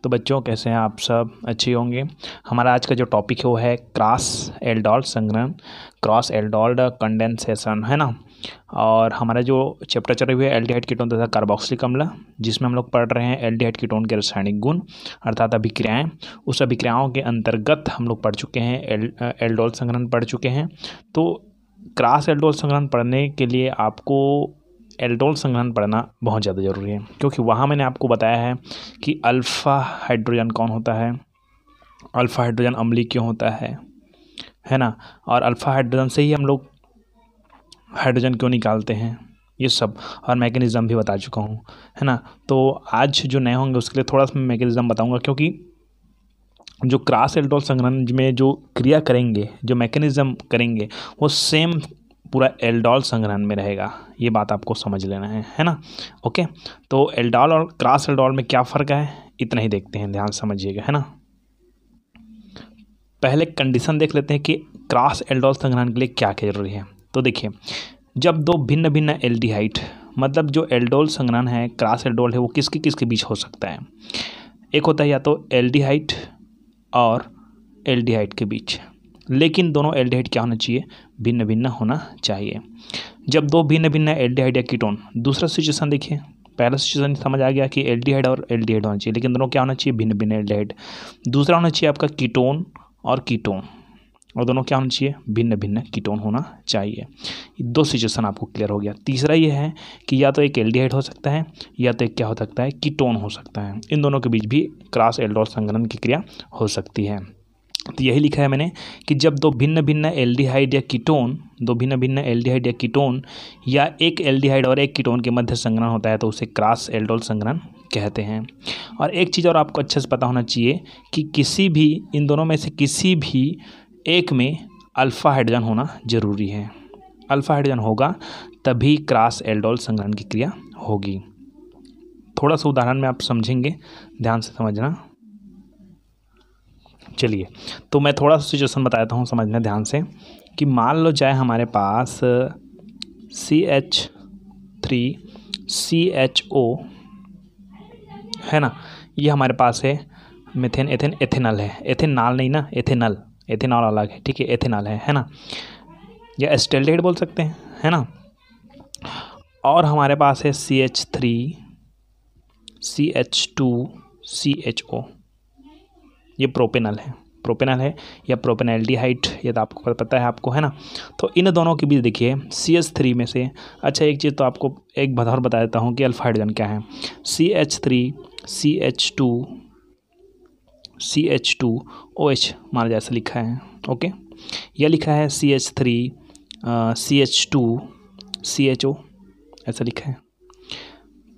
तो बच्चों कैसे हैं आप सब? अच्छे होंगे। हमारा आज का जो टॉपिक है वो है क्रॉस एल्डोल संघनन, क्रॉस एल्डोल कंडेंसेशन, है ना। और हमारा जो चैप्टर चल रही है एल्डिहाइड कीटोन तथा कार्बोक्सिलिक अम्ल, जिसमें हम लोग पढ़ रहे हैं एल्डिहाइड कीटोन के रासायनिक गुण अर्थात अभिक्रियाएं। उस अभिक्रियाओं के अंतर्गत हम लोग पढ़ चुके हैं एल्डोल संघनन पढ़ चुके हैं। तो क्रॉस एल्डोल संघनन पढ़ने के लिए आपको एल्डोल संघनन पढ़ना बहुत ज़्यादा ज़रूरी है, क्योंकि वहाँ मैंने आपको बताया है कि अल्फ़ा हाइड्रोजन कौन होता है, अल्फ़ा हाइड्रोजन अम्लीय क्यों होता है ना। और अल्फ़ा हाइड्रोजन से ही हम लोग हाइड्रोजन क्यों निकालते हैं, ये सब और मैकेनिज़्म भी बता चुका हूँ, है ना। तो आज जो नए होंगे उसके लिए थोड़ा सा मैं मैकेनिज़्म बताऊँगा, क्योंकि जो क्रॉस एल्डोल संघनन में जो क्रिया करेंगे, जो मैकेनिज़्म करेंगे, वो सेम पूरा एल्डोल संघनन में रहेगा। ये बात आपको समझ लेना है ना। ओके, तो एल्डोल और क्रॉस एल्डोल में क्या फ़र्क है, इतना ही देखते हैं, ध्यान समझिएगा, है ना। पहले कंडीशन देख लेते हैं कि क्रॉस एल्डोल संघनन के लिए क्या क्या जरूरी है। तो देखिए, जब दो भिन्न भिन्न एल्डिहाइड, मतलब जो एल्डोल संघनन है, क्रॉस एल्डोल है, वो किसके किसके बीच हो सकता है। एक होता है या तो एल्डिहाइड और एल्डिहाइड के बीच, लेकिन दोनों एल्डिहाइड क्या होना चाहिए, भिन्न भिन्न होना चाहिए। जब दो भिन्न भिन्न एल्डिहाइड या कीटोन, दूसरा सिचुएशन देखिए, पहला सिचुएशन समझ आ गया कि एल्डिहाइड और एल्डिहाइड होना चाहिए, लेकिन दोनों क्या होना चाहिए, भिन्न भिन्न एल्डिहाइड। दूसरा होना चाहिए आपका कीटोन और कीटोन, और दोनों क्या होना चाहिए, भिन्न भिन्न कीटोन होना चाहिए। दो सिचुएशन आपको क्लियर हो गया। तीसरा ये है कि या तो एक एल्डिहाइड हो सकता है या तो एक क्या हो सकता है, कीटोन हो सकता है। इन दोनों के बीच भी क्रॉस एल्डोल संघनन की क्रिया हो सकती है। तो यही लिखा है मैंने कि जब दो भिन्न भिन्न एल्डिहाइड या कीटोन, दो भिन्न भिन्न एल्डिहाइड या कीटोन या एक एल्डिहाइड और एक कीटोन के मध्य संघनन होता है तो उसे क्रॉस एल्डोल संघनन कहते हैं। और एक चीज़ और आपको अच्छे से पता होना चाहिए कि किसी भी इन दोनों में से किसी भी एक में अल्फ़ा हाइड्रोजन होना जरूरी है। अल्फ़ा हाइड्रोजन होगा तभी क्रॉस एल्डोल संघनन की क्रिया होगी। थोड़ा सा उदाहरण में आप समझेंगे, ध्यान से समझना। चलिए, तो मैं थोड़ा सा सिचुएशन बताता हूँ, समझना ध्यान से। कि मान लो जाए हमारे पास CH3CHO है ना, ये हमारे पास है मीथेन, एथेन, एथेनॉल है, एथेनॉल नहीं ना, एथेनॉल, एथेनॉल अलग है, ठीक है, एथेनॉल है ना, या एस्टेल्डेहाइड बोल सकते हैं, है ना। और हमारे पास है CH3CH2CHO, ये प्रोपेनल है, प्रोपेनल है या प्रोपेनल्डिहाइड, ये तो आपको पता है आपको, है ना। तो इन दोनों के बीच देखिए CH3 में से, अच्छा एक चीज़ तो आपको एक बात और बता देता हूँ कि अल्फा हाइड्रोजन क्या है। CH3CH2OH मान लीजिए, ऐसा लिखा है, ओके। यह लिखा है CH3CH2CHO, ऐसा लिखा है।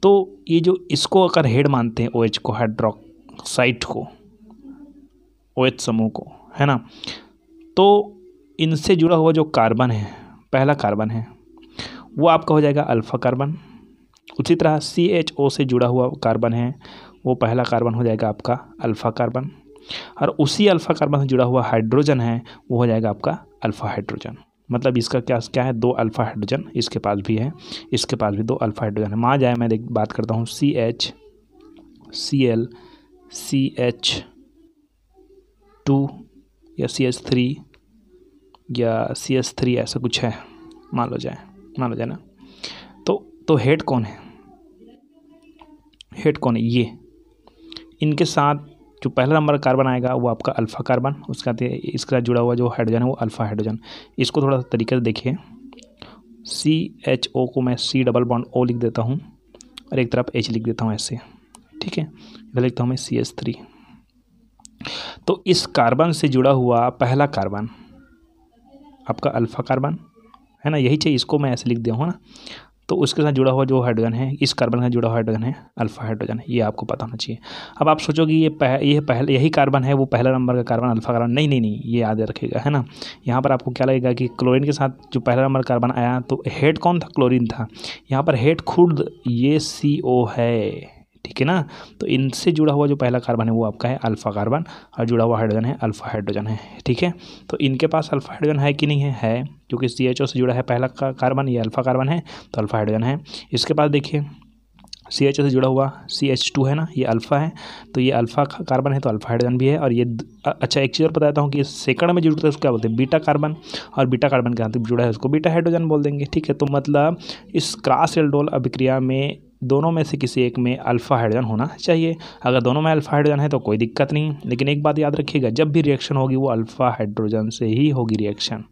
तो ये जो इसको अगर हेड मानते हैं, OH को, हाइड्रोक्साइड को, OH समूह को, है ना, तो इनसे जुड़ा हुआ जो कार्बन है, पहला कार्बन है, वो आपका हो जाएगा अल्फ़ा कार्बन। उसी तरह CHO से जुड़ा हुआ कार्बन है, वो पहला कार्बन हो जाएगा आपका अल्फ़ा कार्बन। और उसी अल्फ़ा कार्बन से जुड़ा हुआ हाइड्रोजन है, वो हो जाएगा आपका अल्फ़ा हाइड्रोजन। मतलब इसका क्या है, दो अल्फ़ा हाइड्रोजन इसके पास भी है, इसके पास भी दो अल्फ़ा हाइड्रोजन है। मान जाए मैं बात करता हूँ CH, Cl, CH2 या CH3 या CH3 ऐसा कुछ है, मान लो जाए ना। तो हेड कौन है, हेड कौन है, ये इनके साथ जो पहला नंबर कार्बन आएगा वो आपका अल्फ़ा कार्बन, उसका इसका जुड़ा हुआ जो हाइड्रोजन है वो अल्फ़ा हाइड्रोजन। इसको थोड़ा सा तरीके से देखिए, CHO को मैं C+O लिख देता हूँ और एक तरफ H लिख देता हूँ ऐसे, ठीक है। इधर लिखता हूँ मैं CH3। तो इस कार्बन से जुड़ा हुआ पहला कार्बन आपका अल्फ़ा कार्बन है ना, यही चाहिए, इसको मैं ऐसे लिख दिया हूँ ना। तो उसके साथ जुड़ा हुआ जो हाइड्रोजन है, इस कार्बन का जुड़ा हुआ हाइड्रोजन है अल्फ़ा हाइड्रोजन, ये आपको पता होना चाहिए। अब आप सोचोगे ये पहले यही कार्बन है, वो पहला नंबर का कार्बन अल्फ़ा कार्बन, नहीं, ये याद रखेगा, है ना। यहाँ पर आपको क्या लगेगा कि क्लोरीन के साथ जो पहला नंबर कार्बन आया तो हेड कौन था, क्लोरीन था। यहाँ पर हेड खुद ये CO है, ठीक है ना। तो इनसे जुड़ा हुआ जो पहला कार्बन है वो आपका है अल्फ़ा कार्बन, और जुड़ा हुआ हाइड्रोजन है अल्फ़ा हाइड्रोजन है, ठीक है। तो इनके पास अल्फ़ा हाइड्रोजन है कि नहीं है, क्योंकि CHO से जुड़ा है पहला कार्बन, ये अल्फ़ा कार्बन है तो अल्फ़ा हाइड्रोजन है। इसके बाद देखिए CH से जुड़ा हुआ CH2 है ना, ये अल्फ़ा है, तो ये अल्फ़ा कार्बन है तो अल्फ़ा हाइड्रोजन भी है। और ये अच्छा एक चीज़ और बताता हूँ कि सेकंड में जुड़ता है उसको क्या बोलते हैं, बीटा कार्बन, और बीटा कार्बन के साथ जुड़ा है उसको बीटा हाइड्रोजन बोल देंगे। ठीक है, तो मतलब इस क्रॉस एल्डोल अभिक्रिया में दोनों में से किसी एक में अल्फ़ा हाइड्रोजन होना चाहिए। अगर दोनों में अल्फ़ा हाइड्रोजन है तो कोई दिक्कत नहीं, लेकिन एक बात याद रखिएगा, जब भी रिएक्शन होगी वो अल्फ़ा हाइड्रोजन से ही होगी रिएक्शन,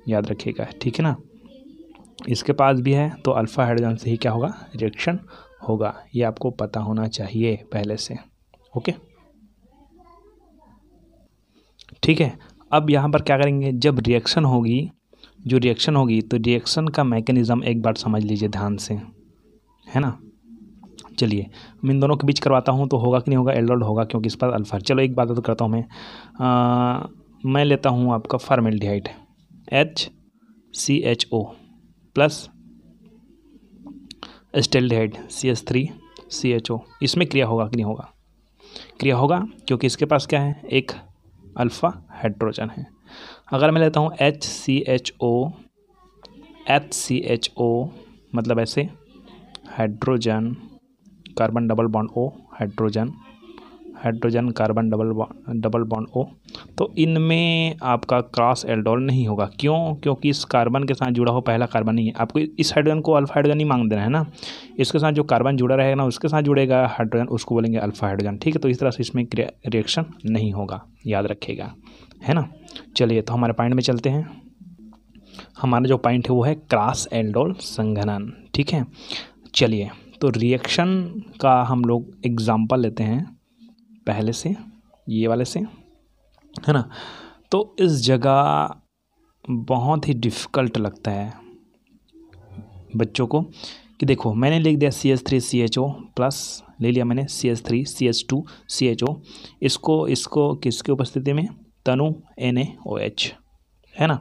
याद रखिएगा। ठीक है ना, इसके पास भी है तो अल्फ़ा हाइड्रोजन से ही क्या होगा, रिएक्शन होगा। ये आपको पता होना चाहिए पहले से। ओके, ठीक है। अब यहाँ पर क्या करेंगे, जब रिएक्शन होगी, जो रिएक्शन होगी तो रिएक्शन का मैकेनिज़्म एक बार समझ लीजिए ध्यान से, है ना। चलिए मैं इन दोनों के बीच करवाता हूँ तो होगा कि नहीं होगा, एल्डोल होगा क्योंकि इस पर अल्फ़ा। चलो एक बात तो करता हूँ मैं लेता हूँ आपका फॉर्मेल्डिहाइड HCHO प्लस एस्टेल्डिहाइड CH3CHO, इसमें क्रिया होगा कि नहीं होगा, क्रिया होगा क्योंकि इसके पास क्या है, एक अल्फ़ा हाइड्रोजन है। अगर मैं लेता हूँ HCHO मतलब ऐसे hydrogen carbon double bond O, hydrogen carbon double bond O, तो इनमें आपका क्रॉस एल्डोल नहीं होगा। क्यों, क्योंकि इस कार्बन के साथ जुड़ा हो पहला कार्बन नहीं है। आपको इस हाइड्रोजन को अल्फा हाइड्रोजन ही मांग देना है ना, इसके साथ जो कार्बन जुड़ा रहेगा ना उसके साथ जुड़ेगा हाइड्रोजन, उसको बोलेंगे अल्फा हाइड्रोजन। ठीक है, तो इस तरह से इसमें रिएक्शन नहीं होगा, याद रखिएगा, है ना। चलिए तो हमारे पॉइंट में चलते हैं। हमारा जो पॉइंट है वो है क्रॉस एल्डोल संघनन। ठीक है, चलिए तो रिएक्शन का हम लोग एग्जाम्पल लेते हैं पहले से, ये वाले से, है ना। तो इस जगह बहुत ही डिफ़िकल्ट लगता है बच्चों को कि देखो मैंने लिख दिया CH3CHO प्लस ले लिया मैंने CH3CH2CHO, इसको किसकी उपस्थिति में, तनु NaOH, है ना।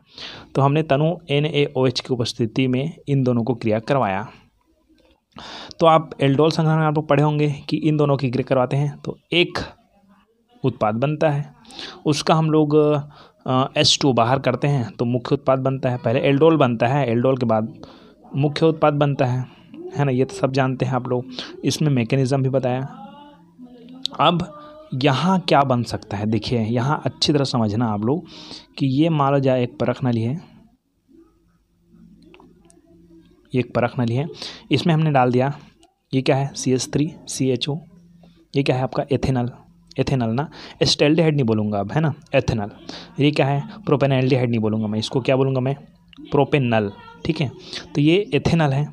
तो हमने तनु NaOH की उपस्थिति में इन दोनों को क्रिया करवाया। तो आप एल्डोल संघनन में आप लोग पढ़े होंगे कि इन दोनों की क्रिया करवाते हैं तो एक उत्पाद बनता है, उसका हम लोग H2 बाहर करते हैं तो मुख्य उत्पाद बनता है। पहले एल्डोल बनता है, एल्डोल के बाद मुख्य उत्पाद बनता है ना। ये तो सब जानते हैं आप लोग, इसमें मैकेनिज़्म भी बताया। अब यहाँ क्या बन सकता है, देखिए यहाँ अच्छी तरह समझना आप लोग कि ये मान लो जाए एक परख नली है, ये एक परख नली है, इसमें हमने डाल दिया, ये क्या है CH3CHO, ये क्या है आपका एथेनल ना, एस्टेल्डिहाइड नहीं बोलूँगा अब, है ना, एथेनल। ये क्या है, प्रोपेनल्डिहाइड नहीं बोलूँगा मैं, इसको क्या बोलूँगा मैं, प्रोपेनल। ठीक है, तो ये एथेनल है,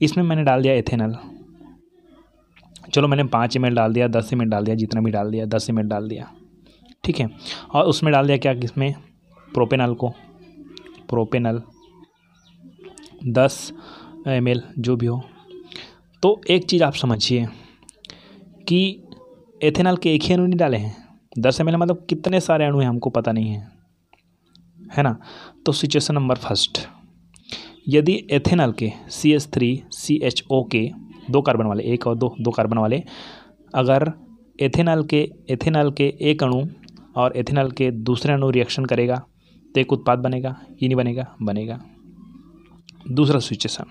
इसमें मैंने डाल दिया एथेनल। चलो मैंने 5 ml डाल दिया, 10 ml डाल दिया, जितना भी डाल दिया 10 ml डाल दिया। ठीक है, और उसमें डाल दिया क्या, किसमें, प्रोपेनल को, प्रोपेनल 10 ml जो भी हो। तो एक चीज़ आप समझिए कि एथेनॉल के एक ही अणु नहीं डाले हैं, 10 ml मतलब कितने सारे अणु हैं हमको पता नहीं है ना। तो सिचुएशन नंबर फर्स्ट, यदि एथेनॉल के CH3CHO के 2 कार्बन वाले, एक और दो कार्बन वाले, अगर एथेनॉल के एक अणु और एथेनॉल के दूसरे अणु रिएक्शन करेगा तो एक उत्पाद बनेगा, ये नहीं बनेगा, बनेगा। दूसरा सिचुएशन,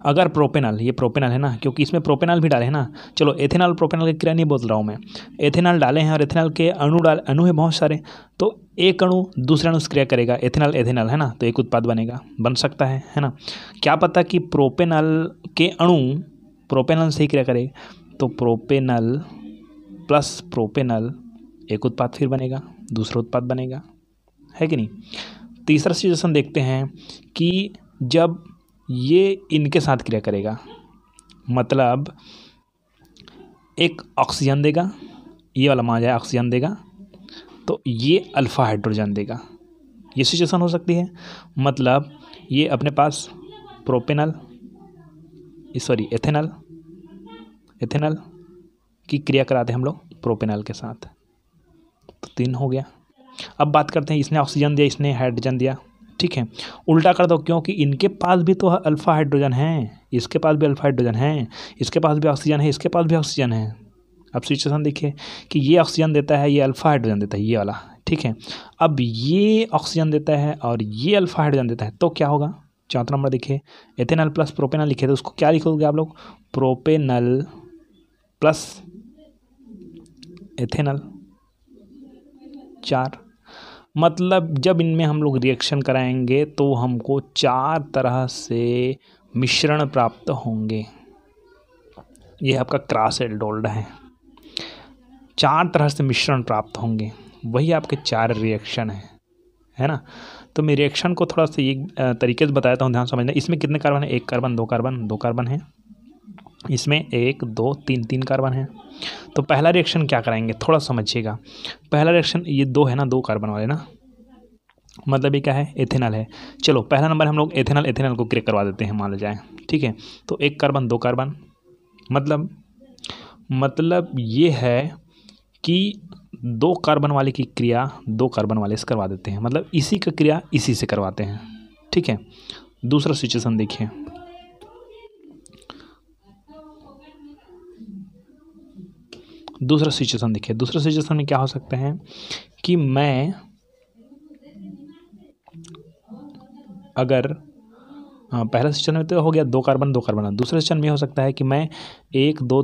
अगर प्रोपेनॉल, ये प्रोपेनॉल है ना क्योंकि इसमें प्रोपेनॉल भी डाले हैं ना, चलो एथेनॉल प्रोपेनॉल की क्रिया नहीं बोल रहा हूँ मैं, एथेनॉल डाले हैं और एथेनॉल के अणु है बहुत सारे, तो एक अणु दूसरे अणु से क्रिया करेगा, एथेनॉल है ना, तो एक उत्पाद बनेगा, बन सकता है ना। क्या पता कि प्रोपेनॉल के अणु प्रोपेनॉल से ही क्रिया करे, तो प्रोपेनॉल प्लस प्रोपेनॉल एक उत्पाद फिर बनेगा, दूसरा उत्पाद बनेगा, है कि नहीं। तीसरा सिचुएशन देखते हैं कि जब ये इनके साथ क्रिया करेगा, मतलब एक ऑक्सीजन देगा, ये वाला मान जाए ऑक्सीजन देगा तो ये अल्फ़ा हाइड्रोजन देगा, ये सिचुएशन हो सकती है। मतलब ये अपने पास एथेनॉल की क्रिया कराते हैं हम लोग प्रोपेनॉल के साथ, तो 3 हो गया। अब बात करते हैं, इसने ऑक्सीजन दिया, इसने हाइड्रोजन दिया, ठीक है, उल्टा कर दो क्योंकि इनके पास भी तो अल्फ़ा हाइड्रोजन है, इसके पास भी अल्फ़ा हाइड्रोजन है, इसके पास भी ऑक्सीजन है, इसके पास भी ऑक्सीजन है। अब सिचुएशन देखिए कि ये ऑक्सीजन देता है, ये अल्फ़ा हाइड्रोजन देता है, ये वाला, ठीक है। अब ये ऑक्सीजन देता है और ये अल्फ़ा हाइड्रोजन देता है, तो क्या होगा, चौथा नंबर देखिए एथेनॉल प्लस प्रोपेनॉल लिखे, तो उसको क्या लिखोगे आप लोग, प्रोपेनॉल प्लस एथेनॉल। 4 मतलब जब इनमें हम लोग रिएक्शन कराएंगे तो हमको 4 तरह से मिश्रण प्राप्त होंगे। ये आपका क्रॉस एल्डोल्ड है, 4 तरह से मिश्रण प्राप्त होंगे, वही आपके 4 रिएक्शन है ना। तो मैं रिएक्शन को थोड़ा सा ये तरीके से बताता हूँ, ध्यान समझना। इसमें कितने कार्बन है, 1 कार्बन 2 कार्बन 2 कार्बन है, इसमें 1 2 3 कार्बन है। तो पहला रिएक्शन क्या कराएंगे, थोड़ा समझिएगा। पहला रिएक्शन ये 2 है ना, 2 कार्बन वाले ना, मतलब ये क्या है, एथेनॉल है। चलो पहला नंबर हम लोग एथेनॉल को क्रिया करवा देते हैं, मान लो जाए, ठीक है। तो 1 कार्बन 2 कार्बन, मतलब ये है कि 2 कार्बन वाले की क्रिया 2 कार्बन वाले से करवा देते हैं, मतलब इसी का क्रिया इसी से करवाते हैं, ठीक है। दूसरा सिचुएशन देखिए, दूसरा सिचुएशन में क्या हो सकता है कि मैं अगर पहला सिचुएशन में तो हो गया 2 कार्बन 2 कार्बन, दूसरे सिचुएशन में हो सकता है कि मैं 1 2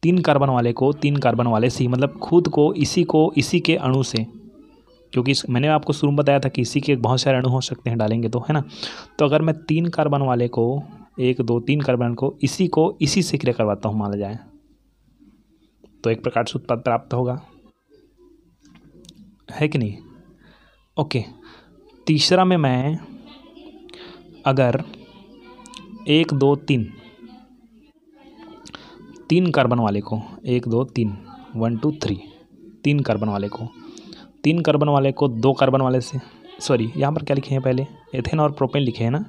3 कार्बन वाले को 3 कार्बन वाले से, मतलब खुद को इसी के अणु से, क्योंकि मैंने आपको शुरू में बताया था कि इसी के बहुत सारे अणु हो सकते हैं, डालेंगे तो, है ना। तो अगर मैं 3 कार्बन वाले को 1 2 3 कार्बन को इसी से क्रिया करवाता हूँ, मान जाए, तो एक प्रकार से उत्पाद प्राप्त होगा, है कि नहीं। ओके, तीसरा में मैं अगर 1 2 3 कार्बन वाले को 1 2 3 1 2 3 3 कार्बन वाले को 2 कार्बन वाले से, सॉरी यहाँ पर क्या लिखे हैं, पहले एथेन और प्रोपेन लिखे हैं ना,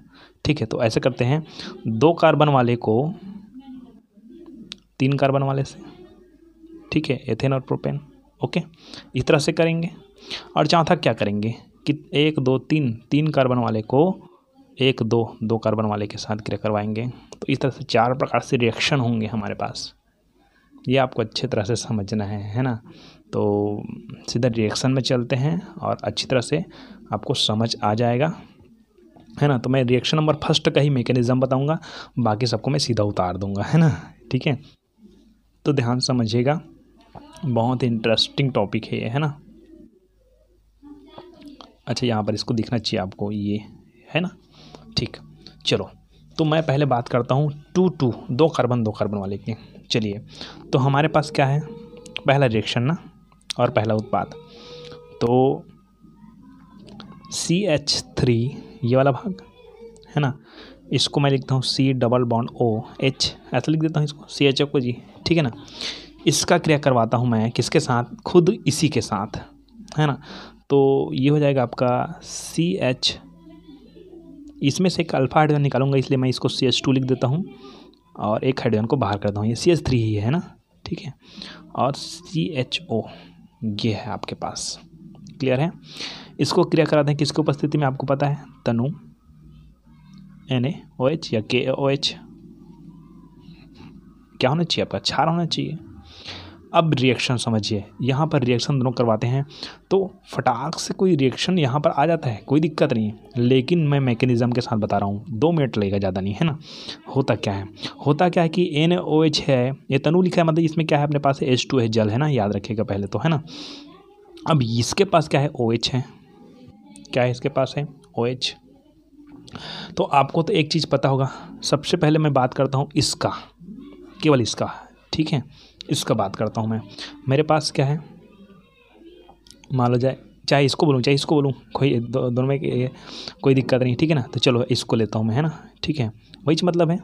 ठीक है। तो ऐसे करते हैं, 2 कार्बन वाले को 3 कार्बन वाले से, ठीक है, एथेन और प्रोपेन, ओके, इस तरह से करेंगे। और चौथा क्या करेंगे कि 1 2 3 कार्बन वाले को 1 2 कार्बन वाले के साथ क्रिया करवाएंगे। तो इस तरह से 4 प्रकार से रिएक्शन होंगे हमारे पास, ये आपको अच्छी तरह से समझना है ना। तो सीधा रिएक्शन में चलते हैं और अच्छी तरह से आपको समझ आ जाएगा, है ना। तो मैं रिएक्शन नंबर फर्स्ट का ही मैकेनिज्म बताऊंगा, बाकी सबको मैं सीधा उतार दूंगा, है ना, ठीक है। तो ध्यान समझिएगा, बहुत इंटरेस्टिंग टॉपिक है ये, है ना। अच्छा, यहाँ पर इसको दिखना चाहिए आपको, ये है ना, ठीक। चलो, तो मैं पहले बात करता हूँ 2 कार्बन वाले की। चलिए, तो हमारे पास क्या है, पहला रिएक्शन ना, और पहला उत्पाद, तो CH3 ये वाला भाग है ना, इसको मैं लिखता हूँ C डबल बॉन्ड OH, ऐसा लिख देता हूँ इसको, CHO को जी, ठीक है ना। इसका क्रिया करवाता हूँ मैं किसके साथ, खुद इसी के साथ, है ना। तो ये हो जाएगा आपका CH, इसमें से एक अल्फा हाइड्रोजन निकालूंगा, इसलिए मैं इसको CH2 लिख देता हूँ और एक हाइड्रोजन को बाहर करता हूँ, ये CH3 ही है ना, ठीक है। और CHO ये है आपके पास, क्लियर है। इसको क्रिया कराते हैं किसकी उपस्थिति में, आपको पता है, तनु NaOH या KOH, क्या होना चाहिए आपका, क्षार होना चाहिए। अब रिएक्शन समझिए, यहाँ पर रिएक्शन दोनों करवाते हैं तो फटाक से कोई रिएक्शन यहाँ पर आ जाता है, कोई दिक्कत नहीं है, लेकिन मैं मैकेनिज्म के साथ बता रहा हूँ, 2 मिनट लगेगा, ज़्यादा नहीं, है ना। होता क्या है कि NaOH है, ये तनु लिखा है, मतलब इसमें क्या है, अपने पास H2 है, जल है ना, याद रखिएगा पहले तो, है ना। अब इसके पास क्या है, OH है, क्या है इसके पास है, OH। तो आपको तो एक चीज़ पता होगा, सबसे पहले मैं बात करता हूँ इसका, केवल इसका, ठीक है, इसका बात करता हूँ मैं। मेरे पास क्या है, मान लो जाए, चाहे इसको बोलूँ चाहे इसको बोलूँ, कोई दोनों में कोई दिक्कत नहीं, ठीक है ना। तो चलो इसको लेता हूँ मैं, है ना, ठीक है, वही मतलब है।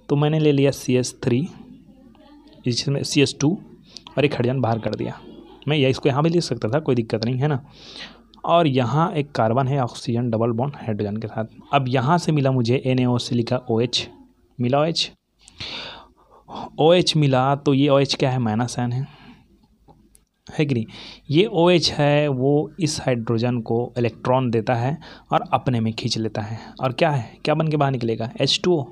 तो मैंने ले लिया CH3, इसमें CH2 और एक हाइड्रोजन बाहर कर दिया, मैं या इसको यहाँ भी लिख सकता था, कोई दिक्कत नहीं, है ना। और यहाँ एक कार्बन है ऑक्सीजन डबल बॉन्ड हाइड्रोजन के साथ। अब यहाँ से मिला मुझे NaO से लिखा OH, मिला OH मिला, तो ये OH क्या है, माइनस आयन है कि नहीं। ये OH है, वो इस हाइड्रोजन को इलेक्ट्रॉन देता है और अपने में खींच लेता है, और क्या है, क्या बन के बाहर निकलेगा, H2O।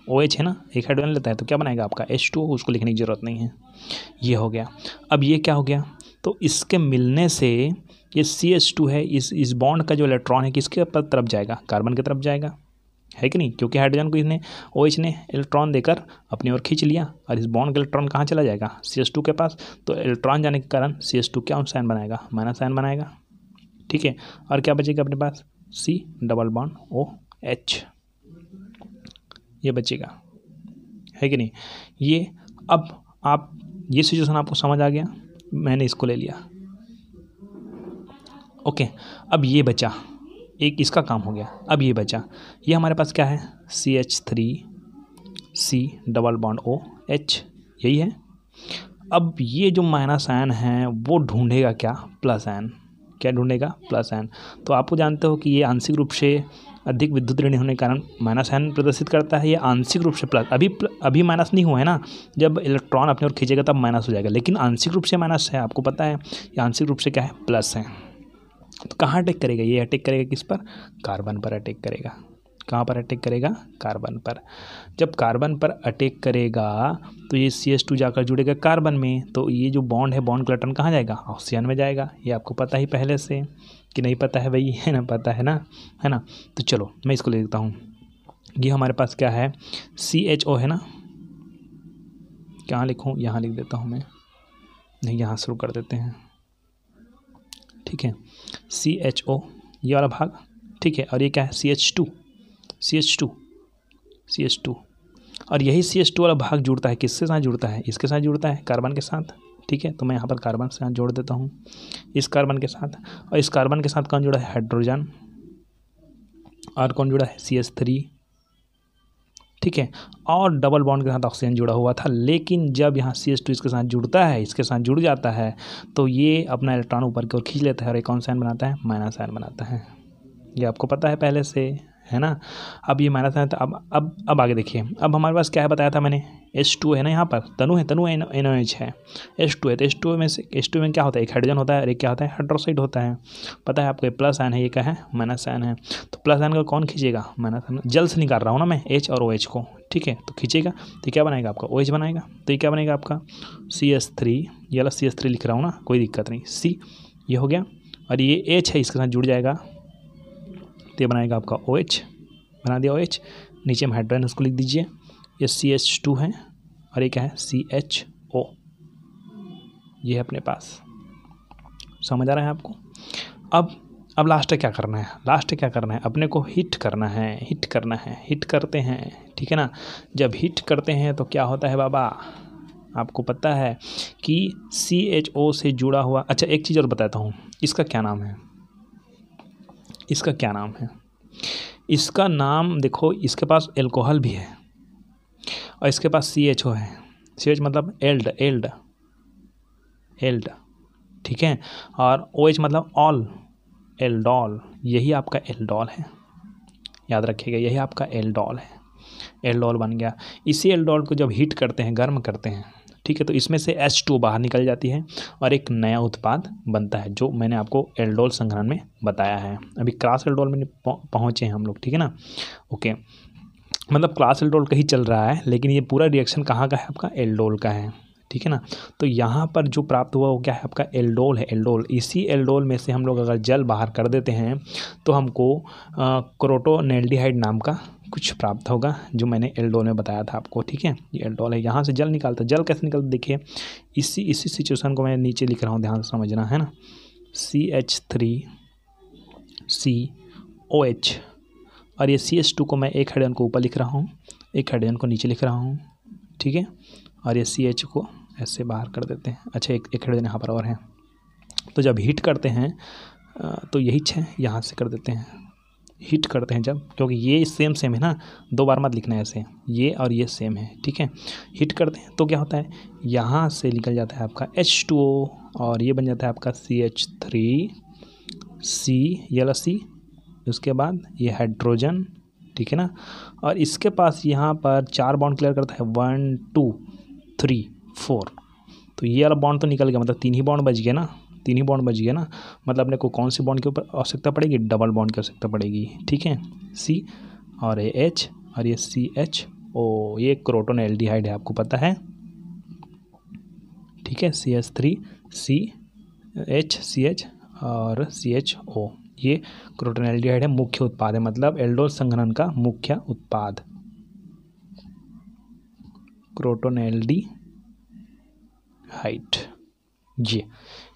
OH है ना, एक हाइड्रोजन लेता है तो क्या बनाएगा आपका H2O, उसको लिखने की ज़रूरत नहीं है, ये हो गया। अब ये क्या हो गया, तो इसके मिलने से ये CH2 है, इस बॉन्ड का जो इलेक्ट्रॉन है किसके तरफ जाएगा, कार्बन की तरफ जाएगा, है कि नहीं, क्योंकि हाइड्रोजन को इसने OH ने इलेक्ट्रॉन देकर अपनी ओर खींच लिया और इस बॉन्ड का इलेक्ट्रॉन कहाँ चला जाएगा, CH2 के पास। तो इलेक्ट्रॉन जाने के कारण CH2 क्या साइन बनाएगा, माइनस साइन बनाएगा। ठीक है, और क्या बचेगा अपने पास, C डबल बॉन्ड OH, ये बचेगा, है कि नहीं। ये अब आप ये सिचुएशन आपको समझ आ गया, मैंने इसको ले लिया। ओके, अब ये बचा, एक इसका काम हो गया। अब ये बचा, ये हमारे पास क्या है, CH3C डबल बॉन्ड OH, यही है। अब ये जो माइनस आयन है वो ढूंढेगा क्या, प्लस आयन। क्या ढूंढेगा, प्लस आयन। तो आपको जानते हो कि ये आंशिक रूप से अधिक विद्युत ऋण होने के कारण माइनस आयन प्रदर्शित करता है, ये आंशिक रूप से प्लस। अभी माइनस नहीं हुआ है ना, जब इलेक्ट्रॉन अपनी ओर खींचेगा तब माइनस हो जाएगा, लेकिन आंशिक रूप से माइनस है, आपको पता है। ये आंशिक रूप से क्या है, प्लस है। तो कहाँ अटैक करेगा, ये अटैक करेगा किस पर, कार्बन पर अटैक करेगा। कहाँ पर अटैक करेगा, कार्बन पर। जब कार्बन पर अटैक करेगा तो ये CH2 जाकर जुड़ेगा कार्बन में, तो ये जो बॉन्ड है, बॉन्ड का इलेक्ट्रॉन कहाँ जाएगा, ऑक्सीजन में जाएगा। ये आपको पता ही पहले से कि नहीं पता है भाई, है ना, पता है ना, है ना। तो चलो मैं इसको ले लेता हूँ। ये हमारे पास क्या है, CHO है ना, कहाँ लिखूँ, यहाँ लिख देता हूँ मैं, नहीं यहाँ शुरू कर देते हैं। ठीक है, CHO ये वाला भाग, ठीक है। और ये क्या है, CH2 और यही CH2 वाला भाग जुड़ता है, किसके साथ जुड़ता है, इसके साथ जुड़ता है, कार्बन के साथ। ठीक है, तो मैं यहाँ पर कार्बन से साथ जोड़ देता हूँ, इस कार्बन के साथ। और इस कार्बन के साथ कौन जुड़ा है, हाइड्रोजन। और कौन जुड़ा है, CH3। ठीक है, और डबल बॉन्ड के साथ ऑक्सीजन जुड़ा हुआ था, लेकिन जब यहाँ CH2 इसके साथ जुड़ता है, इसके साथ जुड़ जाता है, तो ये अपना इलेक्ट्रॉन ऊपर की ओर खींच लेता है और एक कौन सा आयन बनाता है, माइनस आयन बनाता है। ये आपको पता है पहले से, है ना। अब ये माइनस आयन था। अब आगे देखिए, अब हमारे पास क्या है बताया था मैंने, H2 है ना, यहाँ पर तनु है, NOH है, H2 है। तो H2 में क्या होता है, एक हाइड्रोजन होता है और एक क्या होता है, हाइड्रोक्साइड होता है। पता है आपको, प्लस आयन है, ये क्या है, माइनस आयन है। तो प्लस आयन का कौन खींचेगा, माइनस आयन। जल से निकाल रहा हूँ ना मैं H और OH को, ठीक है। तो खींचेगा तो क्या बनाएगा आपका, OH बनाएगा। तो ये क्या बनेगा आपका, CH3, ये वाला CH3 लिख रहा हूँ ना, कोई दिक्कत नहीं, C ये हो गया। और ये H है, इसके साथ जुड़ जाएगा, तो ये बनाएगा आपका OH, बना दिया OH। नीचे में हाइड्रोजन उसको लिख दीजिए, ये CH2 है और ये क्या है, CHO, ये है अपने पास। समझ आ रहा है आपको। अब लास्ट क्या करना है, अपने को हिट करना है, हिट करते हैं, ठीक है ना। जब हिट करते हैं तो क्या होता है बाबा, आपको पता है कि CHO से जुड़ा हुआ। अच्छा एक चीज़ और बताता हूँ, इसका क्या नाम है, इसका नाम देखो, इसके पास एल्कोहल भी है और इसके पास CHO है। CH मतलब एल्ड, ठीक है। और OH मतलब ऑल, एल्डोल, यही आपका एल्डोल है, याद रखिएगा, यही आपका एल्डोल है। एल्डोल बन गया। इसी एल्डोल को जब हीट करते हैं, गर्म करते हैं, ठीक है, तो इसमें से H2 बाहर निकल जाती है और एक नया उत्पाद बनता है, जो मैंने आपको एल्डोल संघनन में बताया है। अभी क्लास एल्डोल में पहुँचे हैं हम लोग, ठीक है ना। ओके, मतलब क्लास एल्डोल का ही चल रहा है, लेकिन ये पूरा रिएक्शन कहाँ का है, आपका एल्डोल का है, ठीक है ना। तो यहाँ पर जो प्राप्त हुआ वो क्या है, आपका एल्डोल है, एल्डोल। इसी एल्डोल में से हम लोग अगर जल बाहर कर देते हैं तो हमको क्रोटोनेल्डिहाइड नाम का कुछ प्राप्त होगा, जो मैंने एल्डोल में बताया था आपको, ठीक है। ये एल्डोल है, यहाँ से जल निकालता है। जल कैसे निकलता, देखिए इसी सिचुएशन को मैं नीचे लिख रहा हूँ, ध्यान से समझना, है ना। CH3COH और ये CH2 को मैं एक हाइड्रोजन को ऊपर लिख रहा हूँ, एक हाइड्रोजन को नीचे लिख रहा हूँ, ठीक है। और ये CH को ऐसे बाहर कर देते हैं। अच्छा एक हाइड्रोजन यहाँ पर और है। तो जब हीट करते हैं तो यही 6 यहाँ से कर देते हैं, हीट करते हैं जब, क्योंकि ये सेम है ना, 2 बार मत लिखना है ऐसे, ये और ये सेम है, ठीक है। हीट करते हैं तो क्या होता है, यहाँ से निकल जाता है आपका H2O और ये बन जाता है आपका CH3C, ये वाला C, उसके बाद ये हाइड्रोजन, ठीक है ना। और इसके पास यहाँ पर 4 बॉन्ड क्लियर करता है, 1 2 3 4। तो ये वाला बॉन्ड तो निकल गया, मतलब 3 ही बॉन्ड बच गए ना, मतलब अपने को कौन से बॉन्ड के ऊपर आवश्यकता पड़ेगी, डबल बॉन्ड की आवश्यकता पड़ेगी, ठीक है। C और ये H और ये CHO, ये क्रोटोनेल्डिहाइड है, आपको पता है, ठीक है। CH3CH CH और CHO, ये क्रोटोनेल्डिहाइड है, मुख्य उत्पाद है, मतलब एल्डोल संघनन का मुख्य उत्पाद क्रोटोनेल्डिहाइड। जी,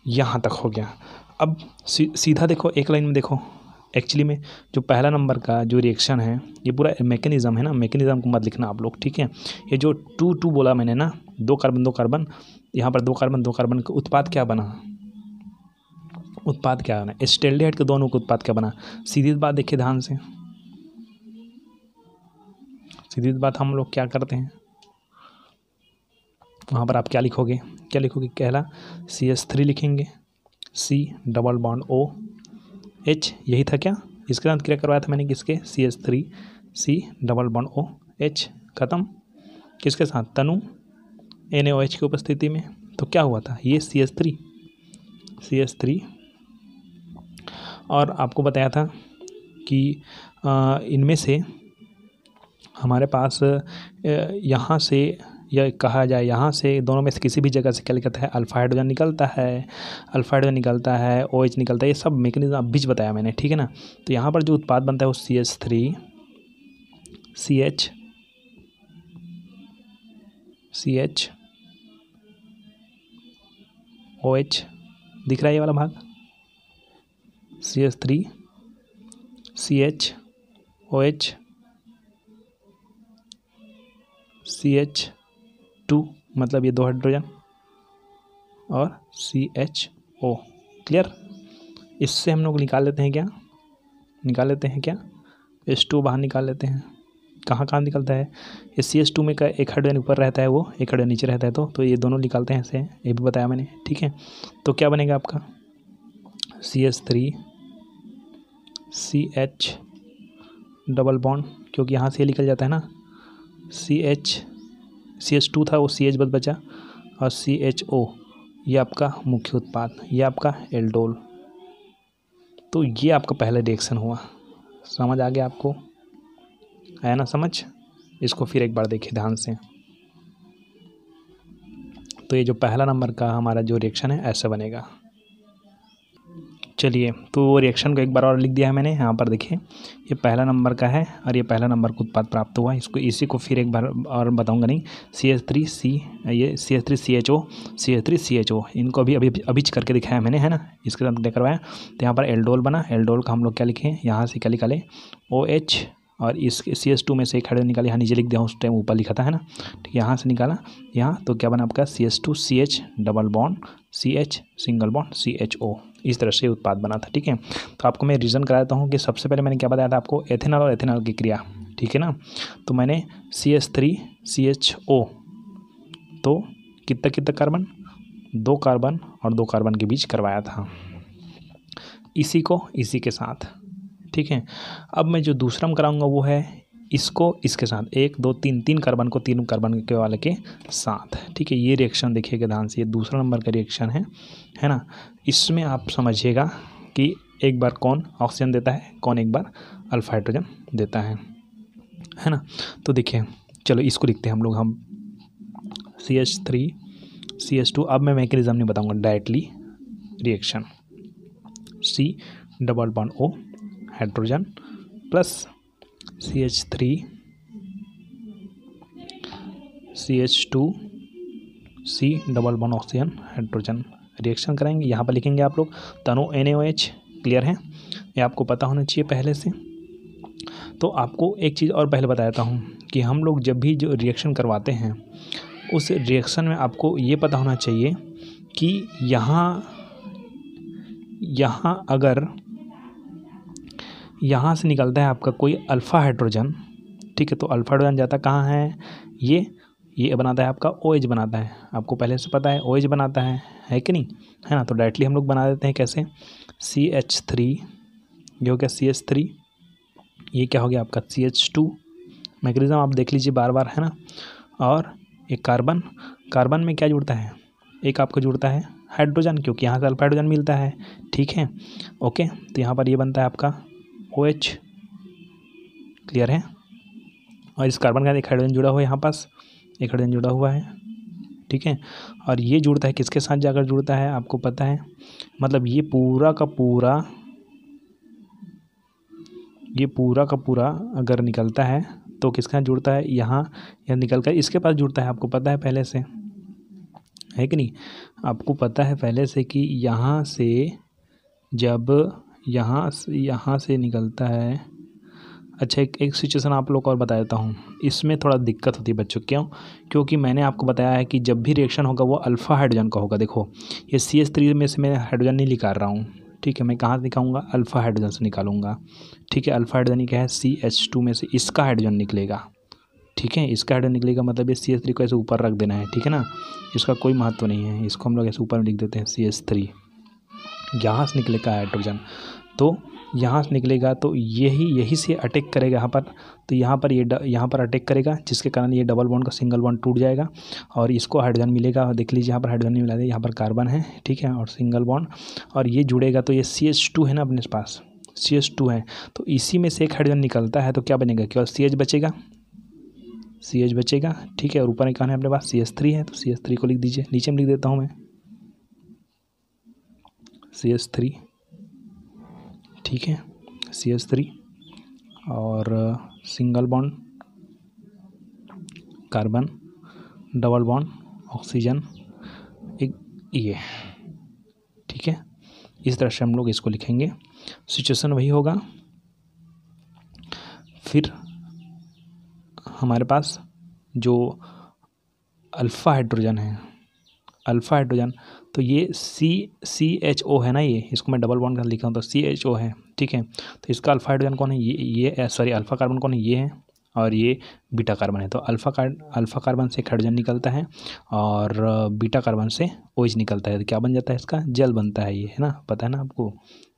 यहाँ तक हो गया। अब सीधा देखो, एक लाइन में देखो, एक्चुअली में जो पहला नंबर का जो रिएक्शन है, ये पूरा मैकेनिज्म है ना, मैकेनिज्म को मत लिखना आप लोग, ठीक है। ये जो 2 बोला मैंने ना, 2 कार्बन, यहाँ पर 2 कार्बन का उत्पाद क्या बना, उत्पाद क्या बना, एसिटाल्डिहाइड के दोनों का उत्पाद क्या बना। सीधी बात देखिए ध्यान से, सीधी बात हम लोग क्या करते हैं, वहाँ पर आप क्या लिखोगे, पहला CH3 लिखेंगे, C डबल बॉन्ड OH, यही था क्या, इसके साथ क्रिया करवाया था मैंने किसके, CH3 C double bond OH, खत्म। किसके साथ, तनु NaOH की उपस्थिति में। तो क्या हुआ था, ये CH3 और आपको बताया था कि इनमें से हमारे पास यहाँ से, यह कहा जाए यहाँ से दोनों में से किसी भी जगह से क्या निकलता है, अल्फा हाइड्रोजन निकलता है, OH निकलता है, ये सब मैकेनिज्म अब बीच बताया मैंने, ठीक है ना। तो यहाँ पर जो उत्पाद बनता है वो CH3 OH, दिख रहा है ये वाला भाग, CH3 OH CH2, मतलब ये 2 हाइड्रोजन और CHO, क्लियर। इससे हम लोग निकाल लेते हैं क्या, H2 बाहर निकाल लेते हैं। कहाँ निकलता है, ये CH2 में का एक हाइड्रोजन ऊपर रहता है, वो एक हाइड्रोजन नीचे रहता है, तो ये दोनों निकालते हैं ऐसे, ये भी बताया मैंने, ठीक है। तो क्या बनेगा आपका CH3 CH डबल बॉन्ड, क्योंकि यहाँ से निकल जाता है ना, CH2 था, वो CH बचा, और CHO, ये आपका मुख्य उत्पाद, ये आपका एल्डोल। तो ये आपका पहला रिएक्शन हुआ, समझ आ गया आपको, आया ना समझ। इसको फिर एक बार देखिए ध्यान से। तो ये जो पहला नंबर का हमारा जो रिएक्शन है ऐसा बनेगा। चलिए, तो रिएक्शन को एक बार और लिख दिया है मैंने, यहाँ पर देखिए, ये पहला नंबर का है और ये पहला नंबर का उत्पाद प्राप्त हुआ। इसी को फिर एक बार और बताऊंगा नहीं, CH3CHO, इनको अभी करके दिखाया मैंने, है ना, इसके साथ क्या करवाया। तो यहाँ पर एल्डोल बना, एल्डोल का हम लोग क्या लिखें, यहाँ से क्या निकाले, OH, और इस CH2 में से एक हाइड्रोजन निकाले, यहाँ नीचे लिख दिया, उस टाइम ऊपर लिखा था, है ना, ठीक, यहाँ से निकाला यहाँ, तो क्या बना आपका CH2 CH double bond CH single bond CHO, इस तरह से उत्पाद बना था, ठीक है। तो आपको मैं रीज़न कराता हूँ कि सबसे पहले मैंने क्या बताया था आपको, एथेनॉल और एथेनॉल की क्रिया, ठीक है ना। तो मैंने CH3 CHO, तो कितना कार्बन, 2 कार्बन और 2 कार्बन के बीच करवाया था, इसी के साथ, ठीक है। अब मैं जो दूसरा में कराऊंगा वो है इसको इसके साथ, 1 2 3 कार्बन को 3 कार्बन के वाले के साथ, ठीक है। ये रिएक्शन देखिएगा ध्यान से, ये दूसरा नंबर का रिएक्शन है ना। इसमें आप समझिएगा कि एक बार कौन ऑक्सीजन देता है, कौन एक बार अल्फा हाइड्रोजन देता है ना। तो देखिए, चलो इसको लिखते हैं हम लोग, हम CH3 CH2, अब मैं मैकेनिज्म नहीं बताऊंगा, directly reaction, C double bond O hydrogen plus CH3 CH2 C double bond oxygen hydrogen, reaction कराएंगे। यहाँ पर लिखेंगे आप लोग तनु NaOH, क्लियर है, ये आपको पता होना चाहिए पहले से। तो आपको एक चीज़ और पहले बताता हूँ कि हम लोग जब भी जो रिएक्शन करवाते हैं, उस रिएक्शन में आपको ये पता होना चाहिए कि यहाँ अगर यहाँ से निकलता है आपका कोई अल्फ़ा हाइड्रोजन, ठीक है, तो अल्फ़ा हाइड्रोजन जाता कहाँ है, ये बनाता है आपका OH बनाता है, आपको पहले से पता है OH बनाता है कि नहीं, है ना। तो डायरेक्टली हम लोग बना देते हैं कैसे, CH3, ये हो गया CH3, ये क्या हो गया आपका CH2, मैकेनिज्म आप देख लीजिए बार बार, है ना। और एक कार्बन में क्या जुड़ता है, एक आपको जुड़ता है हाइड्रोजन, क्योंकि यहाँ से अल्फा हाइड्रोजन मिलता है, ठीक है, ओके। तो यहाँ पर ये बनता है आपका OH, क्लियर है। और इस कार्बन का एक हाइड्रोजन जुड़ा हुआ है, यहाँ पास एक हाइड्रोजन जुड़ा हुआ है, ठीक है। और ये जुड़ता है किसके साथ जाकर जुड़ता है, आपको पता है, मतलब ये पूरा का पूरा ये पूरा का पूरा अगर निकलता है तो किसके साथ जुड़ता है, यहाँ यह निकल कर इसके पास जुड़ता है। आपको पता है पहले से, है कि नहीं, आपको पता है पहले से कि यहाँ से जब यहाँ से निकलता है। अच्छा, एक सिचुएशन आप लोग को और बता देता हूँ, इसमें थोड़ा दिक्कत होती है बच्चों। क्यों? क्योंकि मैंने आपको बताया है कि जब भी रिएक्शन होगा वो अल्फ़ा हाइड्रोजन का होगा। देखो ये CH3 में से मैं हाइड्रोजन नहीं निकाल रहा हूँ, ठीक है, मैं कहाँ से निकालूंगा, अल्फ़ा हाइड्रोजन से निकालूंगा, ठीक है। अल्फ़ा हाइड्रोजन क्या है, CH2 में से इसका हाइड्रोजन निकलेगा, ठीक है, इसका हाइड्रोजन निकलेगा, मतलब ये CH3 को ऐसे ऊपर रख देना है, ठीक है ना, इसका कोई महत्व नहीं है, इसको हम लोग ऐसे ऊपर लिख देते हैं CH3। यहाँ से निकलेगा हाइड्रोजन, तो यहाँ से निकलेगा तो यही से अटैक करेगा यहाँ पर, तो यहाँ पर यहाँ पर अटैक करेगा, जिसके कारण ये डबल बॉन्ड का सिंगल बॉन्ड टूट जाएगा और इसको हाइड्रोजन मिलेगा। देख लीजिए यहाँ पर हाइड्रोजन नहीं मिला है, यहाँ पर कार्बन है, ठीक है, और सिंगल बॉन्ड, और ये जुड़ेगा तो ये CH2 है ना अपने पास, CH2 है, तो इसी में से एक हाइड्रोजन निकलता है, तो क्या बनेगा, केवल CH बचेगा, CH बचेगा, ठीक है। और ऊपर निकालना है अपने पास CH3 है, तो CH3 को लिख दीजिए, नीचे में लिख देता हूँ मैं CH3, ठीक है, CH3 और single bond carbon, double bond oxygen, एक ये, ठीक है। इस तरह से हम लोग इसको लिखेंगे, सिचुएशन वही होगा। फिर हमारे पास जो अल्फ़ा हाइड्रोजन है, अल्फ़ा हाइड्रोजन, तो ये CHO है ना, ये इसको मैं डबल बॉन्ड का लिखा हूँ तो CHO है, ठीक है। तो इसका अल्फ़ा हाइड्रोजन कौन है, ये सॉरी अल्फ़ा कार्बन कौन है, ये है, और ये बीटा कार्बन है। तो अल्फ़ा कार्बन से एक हाइड्रोजन निकलता है और बीटा कार्बन से OH निकलता है, तो क्या बन जाता है, इसका जल बनता है, ये है ना, पता है ना आपको,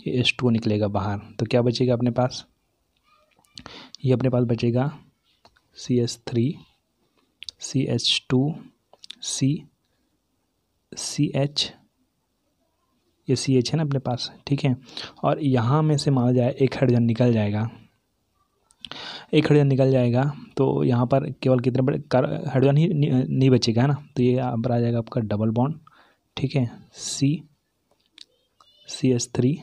ये H2O निकलेगा बाहर, तो क्या बचेगा अपने पास, ये अपने पास बचेगा CH3 CH2 CH, ये CH है ना अपने पास, ठीक है। और यहाँ में से माना जाए एक हाइड्रोजन निकल जाएगा, एक हाइड्रोजन निकल जाएगा, तो यहाँ पर केवल कितने बड़े हाइड्रोजन ही नहीं बचेगा, है ना, तो ये यहाँ पर आ जाएगा आपका डबल बॉन्ड, ठीक है, CH3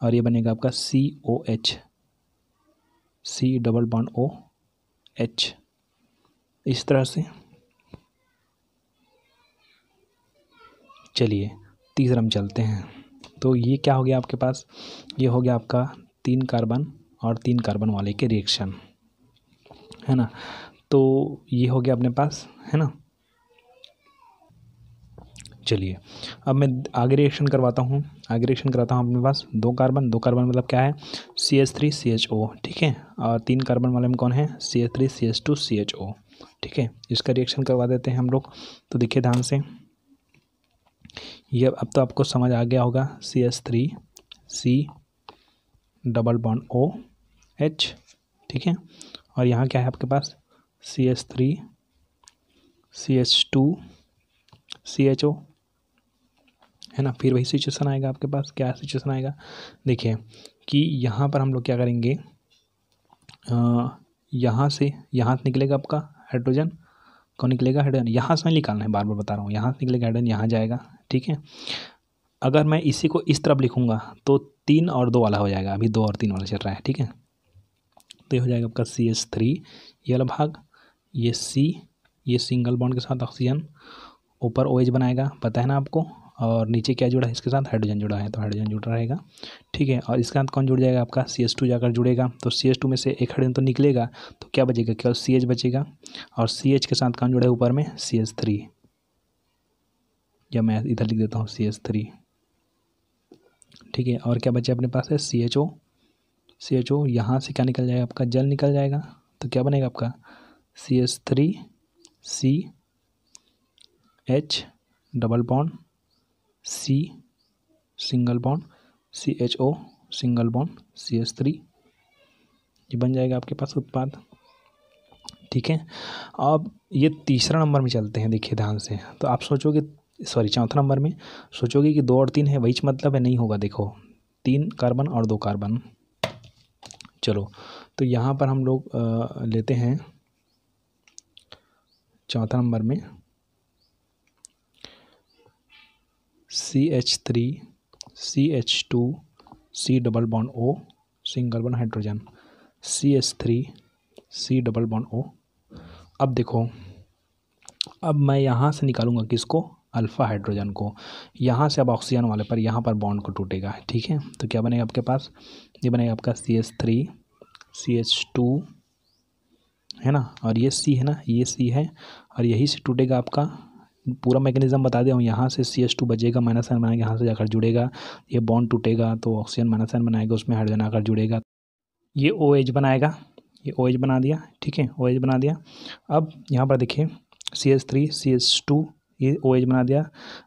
और ये बनेगा आपका COH, C double bond OH, इस तरह से। चलिए तीसरा हम चलते हैं, तो ये क्या हो गया आपके पास, ये हो गया आपका 3 कार्बन और 3 कार्बन वाले के रिएक्शन, है ना, तो ये हो गया अपने पास, है ना। चलिए अब मैं आगे रिएक्शन करवाता हूँ, आगे रिएक्शन कराता हूँ अपने पास 2 कार्बन मतलब क्या है, CH3 CHO, ठीक है, और 3 कार्बन वाले में कौन है, CH3 CH2 CHO, ठीक है। इसका रिएक्शन करवा देते हैं हम लोग, तो देखिए ध्यान से, ये अब तो आपको समझ आ गया होगा, CH3 C double bond OH, ठीक है, और यहाँ क्या है आपके पास CH3 CH2 CHO, है ना। फिर वही सिचुएशन आएगा आपके पास, क्या सिचुएशन आएगा, देखिए कि यहाँ पर हम लोग क्या करेंगे, यहाँ से निकलेगा आपका हाइड्रोजन, कौन निकलेगा, हाइड्रोजन, यहाँ से निकालना है, बार बार बता रहा हूँ, यहाँ से निकलेगा हाइड्रोजन, यहाँ जाएगा, ठीक है। अगर मैं इसी को इस तरफ लिखूँगा तो 3 और 2 वाला हो जाएगा, अभी 2 और 3 वाला चल रहा है, ठीक है। तो ये हो जाएगा आपका CH3 ये वाला भाग, ये C, ये सिंगल बॉन्ड के साथ ऑक्सीजन, ऊपर OH बनाएगा, पता है ना आपको, और नीचे क्या जुड़ा है, इसके साथ हाइड्रोजन जुड़ा है, तो हाइड्रोजन जुड़ा रहेगा, ठीक है। और इसके साथ कौन जुड़ जाएगा, आपका CH2 जाकर जुड़ेगा, तो CH2 में से एक हाइड्रोजन तो निकलेगा, तो क्या बचेगा, केवल CH बचेगा, और CH के साथ कौन जुड़ा है ऊपर में, CH3, या मैं इधर लिख देता हूँ CH3, ठीक है। और क्या बचे अपने पास है CHO, यहाँ से क्या निकल जाएगा, आपका जल निकल जाएगा, तो क्या बनेगा आपका CH3 CH double bond C single bond CHO single bond CH3, ये बन जाएगा आपके पास उत्पाद, ठीक है। अब ये तीसरा नंबर में चलते हैं, देखिए ध्यान से, तो आप सोचोगे, सॉरी चौथा नंबर में सोचोगे कि 2 और 3 है, वही मतलब है, नहीं होगा, देखो 3 कार्बन और 2 कार्बन। चलो तो यहाँ पर हम लोग लेते हैं चौथा नंबर में CH3 CH2 C double bond O single bond hydrogen, CH3 C double bond O। अब देखो, अब मैं यहाँ से निकालूंगा किसको, अल्फ़ा हाइड्रोजन को। यहाँ से अब ऑक्सीजन वाले पर यहाँ पर बॉन्ड को टूटेगा, ठीक है। तो क्या बनेगा आपके पास, ये बनेगा आपका CH3 CH2 है ना, और ये C है ना, ये C है, और यही से टूटेगा आपका, पूरा मैकेनिज्म बता दिया हूँ। यहाँ से CH2 बचेगा, माइनस साइन बनाएगा, यहाँ से जाकर जुड़ेगा, ये बॉन्ड टूटेगा तो ऑक्सीजन माइनस साइन बनाएगा, उसमें हाइड्रोजन आकर जुड़ेगा, ये OH बनाएगा, ये OH बना दिया, ठीक है, OH बना दिया। अब यहाँ पर देखिए CH3 CH2 ये OH बना दिया।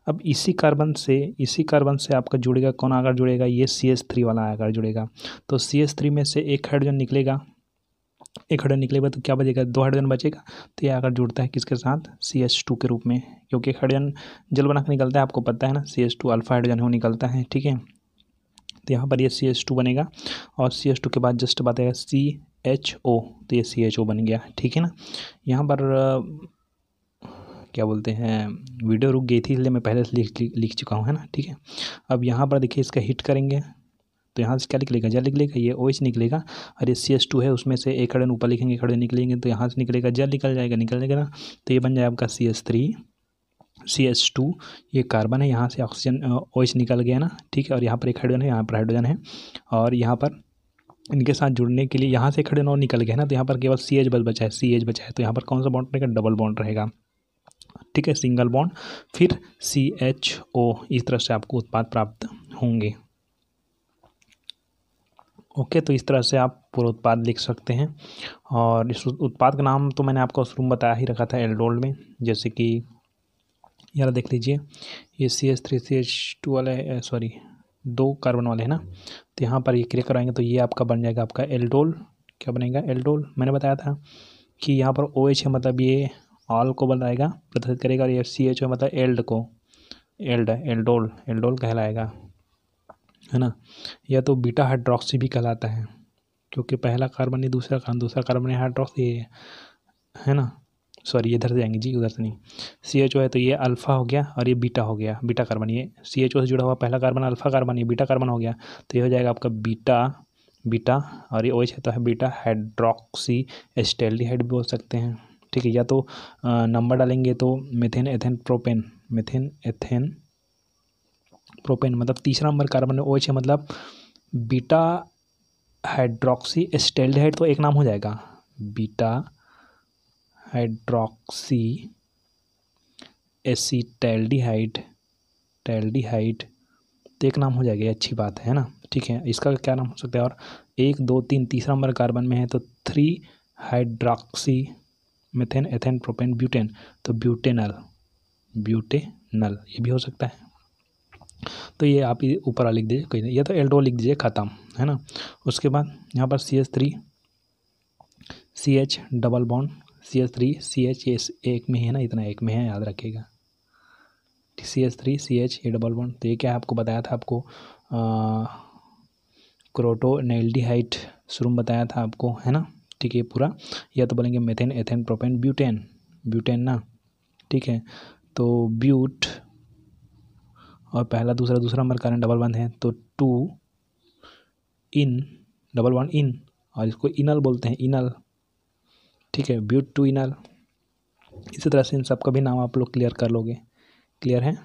अब इसी कार्बन से आपका जुड़ेगा, कौन आकर जुड़ेगा, ये CH3 वाला आकर जुड़ेगा। तो CH3 में से एक हाइड्रोजन निकलेगा, तो क्या बचेगा, 2 हाइड्रोजन बचेगा। तो ये आकर जुड़ता है किसके साथ, CH2 के रूप में, क्योंकि एक हाइड्रोजन जल बना के निकलता है, आपको पता है ना, CH2 अल्फा हाइड्रोजन हो निकलता है, ठीक है। तो यहाँ पर ये CH2 बनेगा, और CH2 के बाद जस्ट बात आएगा CHO, तो ये CHO बन गया, ठीक है ना। यहाँ पर क्या बोलते हैं, वीडियो रुक गई थी इसलिए मैं पहले से लिख चुका हूँ, है ना, ठीक है। अब यहाँ पर देखिए इसका हिट करेंगे तो यहाँ से क्या निकलेगा, जल निकलेगा, ये OH निकलेगा, और ये CH2 है, उसमें से एक हाइड्रोजन ऊपर लिखेंगे, एक हाइड्रोजन निकलेंगे, तो यहाँ से निकलेगा जल, निकल जाएगा ना, तो ये बन जाएगा आपका CH3 CH2, ये कार्बन है, यहाँ से ऑक्सीजन OH निकल गया ना, ठीक है, और यहाँ पर एक हाइड्रोजन है, यहाँ पर हाइड्रोजन है, और यहाँ पर इनके साथ जुड़ने के लिए यहाँ से एक हाइड्रोजन और निकल गया ना, तो यहाँ पर केवल CH बचा है, तो यहाँ पर कौन सा बॉन्ड रहेगा, डबल बॉन्ड रहेगा, ठीक है, सिंगल बॉन्ड, फिर CHO। इस तरह से आपको उत्पाद प्राप्त होंगे। ओके, तो इस तरह से आप पूरा उत्पाद लिख सकते हैं। और इस उत्पाद का नाम तो मैंने आपको शुरू में बताया ही रखा था एल्डोल में, जैसे कि यार देख लीजिए, ये CH3 CH2 वाले, सॉरी 2 कार्बन वाले है ना, तो यहाँ पर ये क्रिया कराएंगे तो ये आपका बन जाएगा आपका एल्डोल। क्या बनेगा, एल्डोल। मैंने बताया था कि यहाँ पर OH है, मतलब ये ऑल को बताएगा, प्रदर्शित करेगा, और ये CHO मतलब एल्ड को, एल्डोल कहलाएगा, है ना। या तो बीटा हाइड्रोक्सी भी कहलाता है, क्योंकि पहला कार्बन है, दूसरा कार्बन है हाइड्रोक्सी है ना, सॉरी इधर से जाएंगे जी, उधर से नहीं। CHO है तो ये अल्फ़ा हो गया, और ये बीटा हो गया, बीटा कार्बन, ये CHO से जुड़ा हुआ पहला कार्बन अल्फ़ा कार्बन, ये बीटा कार्बन हो गया, तो ये हो जाएगा आपका बीटा, और ये OH है तो है बीटा हाइड्रोक्सी एस्टेल्डिहाइड भी बोल सकते हैं, ठीक है। या तो नंबर डालेंगे तो मेथेन एथेन प्रोपेन मतलब तीसरा नंबर कार्बन में OH है, मतलब बीटा हाइड्रोक्सी एस्टेल्डिहाइड, तो एक नाम हो जाएगा बीटा हाइड्रोक्सी एसीटैल्डिहाइड, तो एक नाम हो जाएगा, अच्छी बात है ना, ठीक है। इसका क्या नाम हो सकता है, और 1 2 3 तीसरा नंबर कार्बन में है तो 3 hydroxy methane ethane propane butane, तो ब्यूटेनल ये भी हो सकता है। तो ये आप ऊपर लिख दीजिए, कोई नहीं, या तो एल्डोल लिख दीजिए, ख़त्म, है ना। उसके बाद यहाँ पर CH3 CH double bond, CH3 CH ये एक में है ना, इतना एक में है, याद रखिएगा, CH3 CH ये डबल बॉन्ड। तो ये क्या है, आपको बताया था, आपको क्रोटोनेल्डिहाइड शुरू में बताया था आपको, है ना, ठीक है, पूरा। या तो बोलेंगे मेथेन एथेन प्रोपेन ब्यूटेन ना, ठीक है। तो ब्यूट और पहला दूसरा नंबर कारण डबल बॉन्ड है, तो 2 इन डबल बॉन्ड इन, और इसको इनल बोलते हैं, इनल, ठीक है, ब्यूट 2 इनल। इसी तरह से इन सब का भी नाम आप लोग क्लियर कर लोगे, क्लियर है।